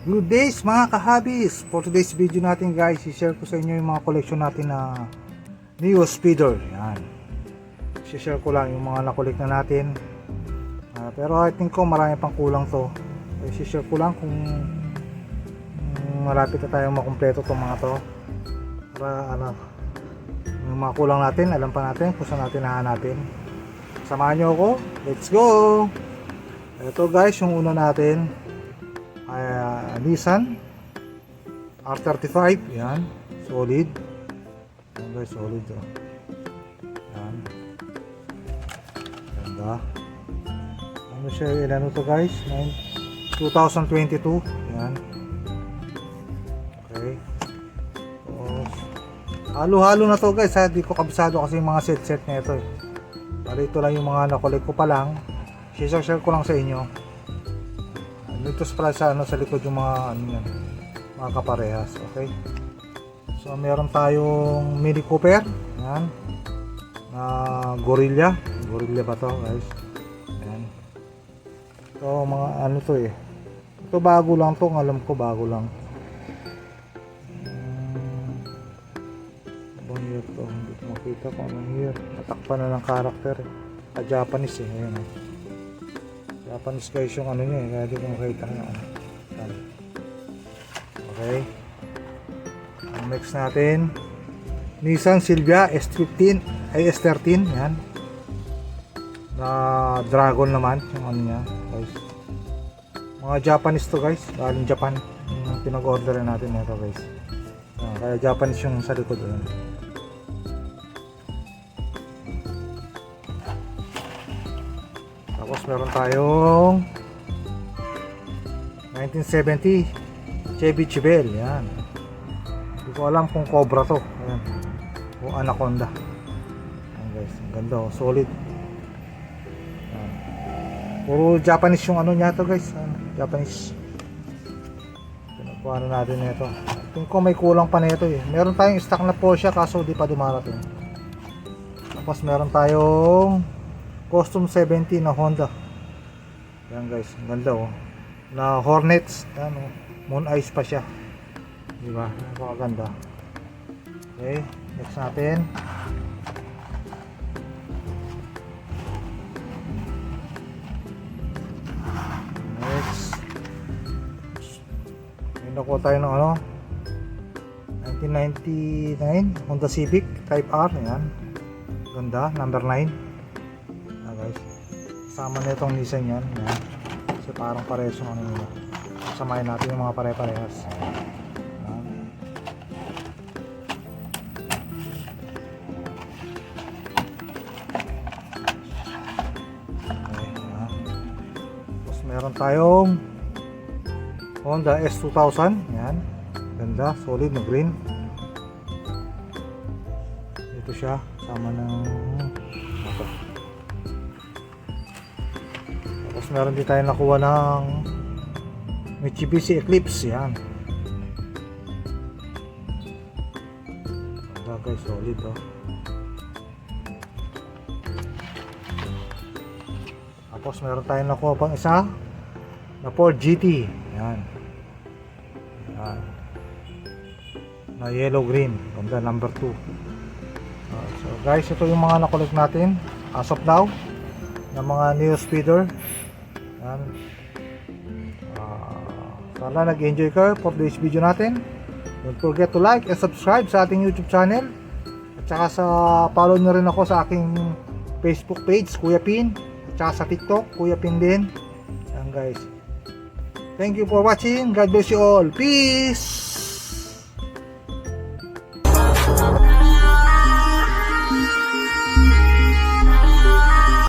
Good days mga kahabis. For today's video natin guys, i-share ko sa inyo yung mga collection natin na Neo Speeder. Yan. I-share ko lang yung mga nakolect na natin. Pero I think ko marami pang kulang to. I-share ko lang kung malapit na tayong makumpleto itong mga to. Para yung mga kulang natin, alam pa natin kung saan natin hahanapin. Samahan nyo ako. Let's go! Ito guys, yung una natin Nissan R35. Yan, solid. Yan guys, solid oh. Yan, ganda. Ano siya, ilan to guys, 2022. Yan, okay. Halo-halo na to guys ha. Di ko kabisado kasi yung mga set na ito eh. Bali ito lang yung mga nakolek ko pa lang. Share ko lang sa inyo. Dito pala sa sa likod yung mga yan, mga kaparehas. Okay, so meron tayong Mini Cooper. Yan, na Gorilla ba to guys? Yan, ito mga to eh, ito bago lang to, alam ko bago lang. Ibang year to, hindi ko makita kung anong year. Natakpan na ng karakter eh. Japanese eh. Ayan eh, Japanese guys yung niya eh, kaya di ko makita yung Okay, ang next natin Nissan Silvia S13. Yan na Dragon naman yung niya guys. Mga Japanese to guys, galing Japan yung pinag-order natin nito guys. Kaya Japanese yung sa likod yun. Tapos meron tayong 1970 Chevy Chevelle. Yan, hindi ko alam kung Cobra to. Ayan, o Anaconda. Ayan guys, ang ganda oh, solid. Ayan, puro Japanese yung niya to guys. Japanese. Pinagkuha na natin nito. Tingin ko may kulang pa nito eh. Meron tayong stock na Porsche kaso di pa dumarating. Tapos meron tayong Custom 70 na Honda. Yan guys, ang ganda oh. Na Hornets. Yan oh. Moon Eyes pa siya. Diba? Napakaganda. Okay, next natin. Next. May nakuha tayo ng 1999 Honda Civic Type R. Yan. Ganda, number 9. Guys, sama na itong Nissan yan. Yan. Kasi parang parehas yung nila. Samayin natin yung mga pare-parehas. Yan. Okay, yan. Tapos meron tayong Honda S2000. Yan, ganda, solid na green. Ito siya, sama ng ito. Tapos meron din tayo nakuha ng Mitsubishi Eclipse. Yan, ganda guys, solid oh. Tapos meron tayo nakuha pang isa na Ford GT. Yan, yan, na yellow green, ganda, number 2. So guys, ito yung mga nakolek natin as of now ng mga Neo Speeder. Yan. Sana nag-enjoy ka for this video natin. Don't forget to like and subscribe sa ating YouTube channel. At saka follow nyo rin ako sa aking Facebook page, Kuya Pin. At saka sa TikTok, Kuya Pin din. Yan guys. Thank you for watching. God bless you all. Peace!